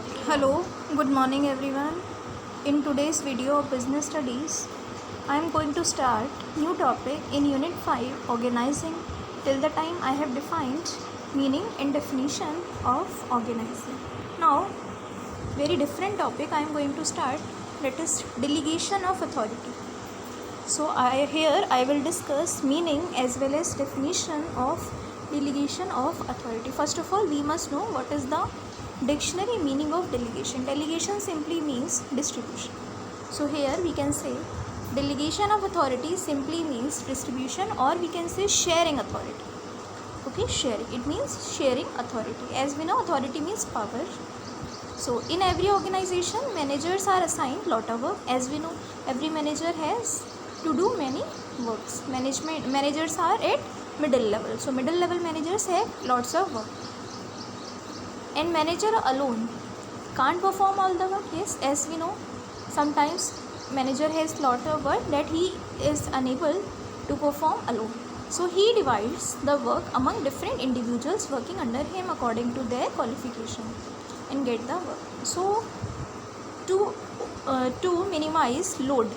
Hello, good morning everyone. In today's video of business studies, I am going to start new topic in unit 5 organizing. Till the time I have defined meaning and definition of organizing. Now, very different topic I am going to start, that is delegation of authority. So here I will discuss meaning as well as definition of delegation of authority. First of all, we must know what is the dictionary meaning of delegation. Delegation simply means distribution. So here we can say delegation of authority simply means distribution, or we can say sharing authority. Okay, sharing, it means sharing authority. As we know, authority means power. So in every organization, managers are assigned lot of work. As we know, every manager has to do many works. Managers are at middle level. So middle level managers have lots of work. And manager alone can't perform all the work. Yes, as we know, sometimes manager has lot of work that he is unable to perform alone. So he divides the work among different individuals working under him according to their qualification and get the work. So to minimize load,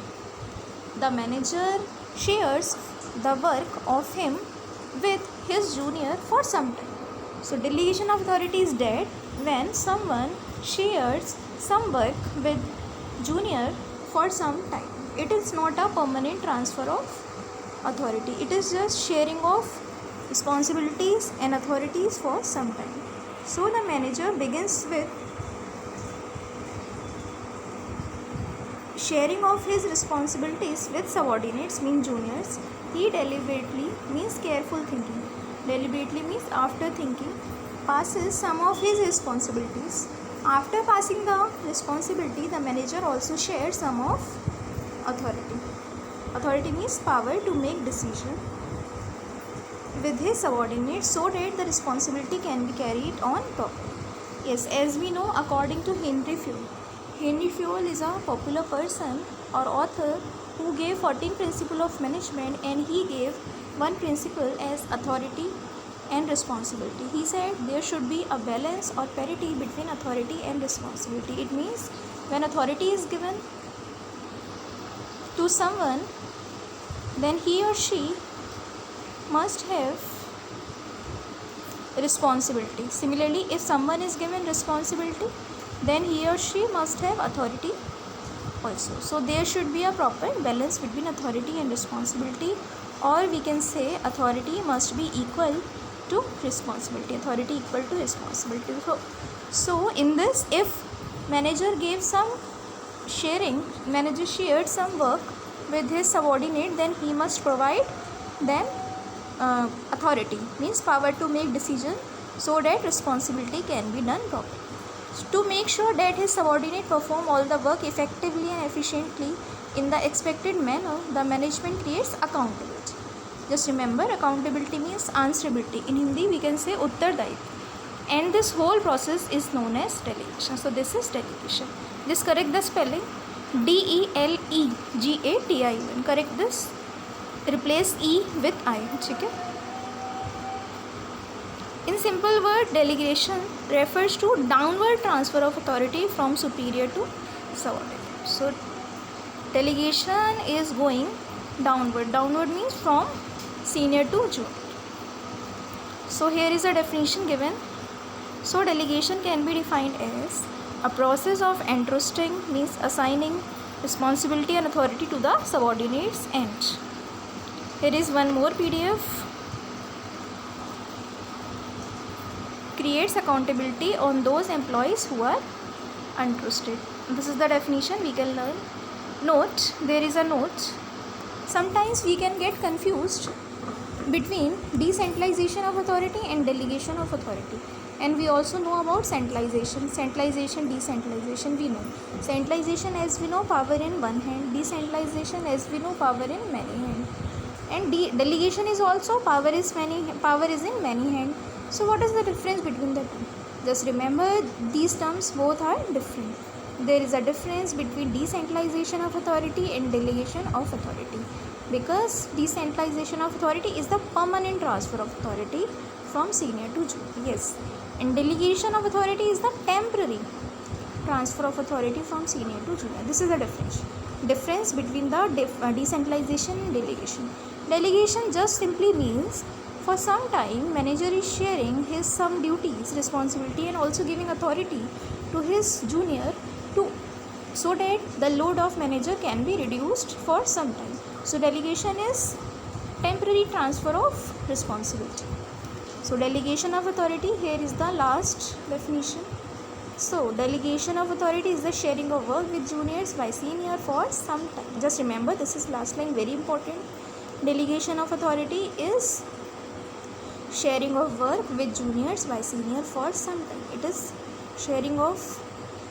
the manager shares the work of him with his junior for some time. So delegation of authority is that when someone shares some work with junior for some time. It is not a permanent transfer of authority. It is just sharing of responsibilities and authorities for some time. So the manager begins with sharing of his responsibilities with subordinates, means juniors. He deliberately, means careful thinking. Deliberately means after thinking, passes some of his responsibilities. After passing the responsibility, the manager also shares some of authority. Authority means power to make decision with his subordinates so that the responsibility can be carried on properly. Yes, as we know, according to Henry Fayol. Henry Fayol is a popular person or author who gave 14 principles of management, and he gave one principle as authority and responsibility. He said there should be a balance or parity between authority and responsibility. It means when authority is given to someone, then he or she must have responsibility. Similarly, if someone is given responsibility, then he or she must have authority also. So there should be a proper balance between authority and responsibility, or we can say authority must be equal to responsibility. Authority equal to responsibility. So in this, if manager gave some manager shared some work with his subordinate, then he must provide them authority, means power to make decision so that responsibility can be done properly. To make sure that his subordinate perform all the work effectively and efficiently in the expected manner, the management creates accountability. Just remember, accountability means answerability. In Hindi we can say uttardayitva, and this whole process is known as delegation. So this is delegation. Just correct the spelling, DELEGATION. Correct this, replace E with I. Okay? In simple word, delegation refers to downward transfer of authority from superior to subordinate. So delegation is going downward. Downward means from senior to junior. So here is a definition given. So delegation can be defined as a process of entrusting, means assigning responsibility and authority to the subordinates end. Here is one more PDF. Creates accountability on those employees who are untrusted. This is the definition we can learn. Note, there is a note. Sometimes we can get confused between decentralization of authority and delegation of authority. And we also know about centralization. Centralization, decentralization, we know. Centralization, as we know, power in one hand. Decentralization, as we know, power in many hands. And delegation is also power is in many hands. So what is the difference between the two? Just remember, these terms both are different. There is a difference between decentralization of authority and delegation of authority, because decentralization of authority is the permanent transfer of authority from senior to junior. Yes, and delegation of authority is the temporary transfer of authority from senior to junior. This is the difference between the decentralization and delegation. Delegation just simply means for some time manager is sharing his some duties, responsibility, and also giving authority to his junior to so that the load of manager can be reduced for some time. So delegation is temporary transfer of responsibility. So delegation of authority, here is the last definition. So delegation of authority is the sharing of work with juniors by senior for some time. Just remember, this is last line, very important. Delegation of authority is sharing of work with juniors by senior for some time. It is sharing of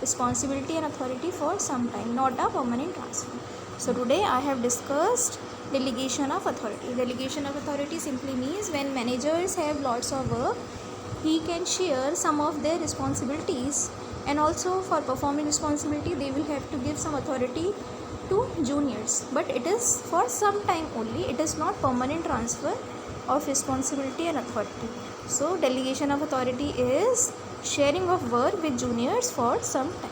responsibility and authority for some time, not a permanent transfer. So today I have discussed delegation of authority. Delegation of authority simply means when managers have lots of work, he can share some of their responsibilities, and also for performing responsibility they will have to give some authority to juniors, but it is for some time only. It is not permanent transfer of responsibility and authority. So delegation of authority is sharing of work with juniors for some time.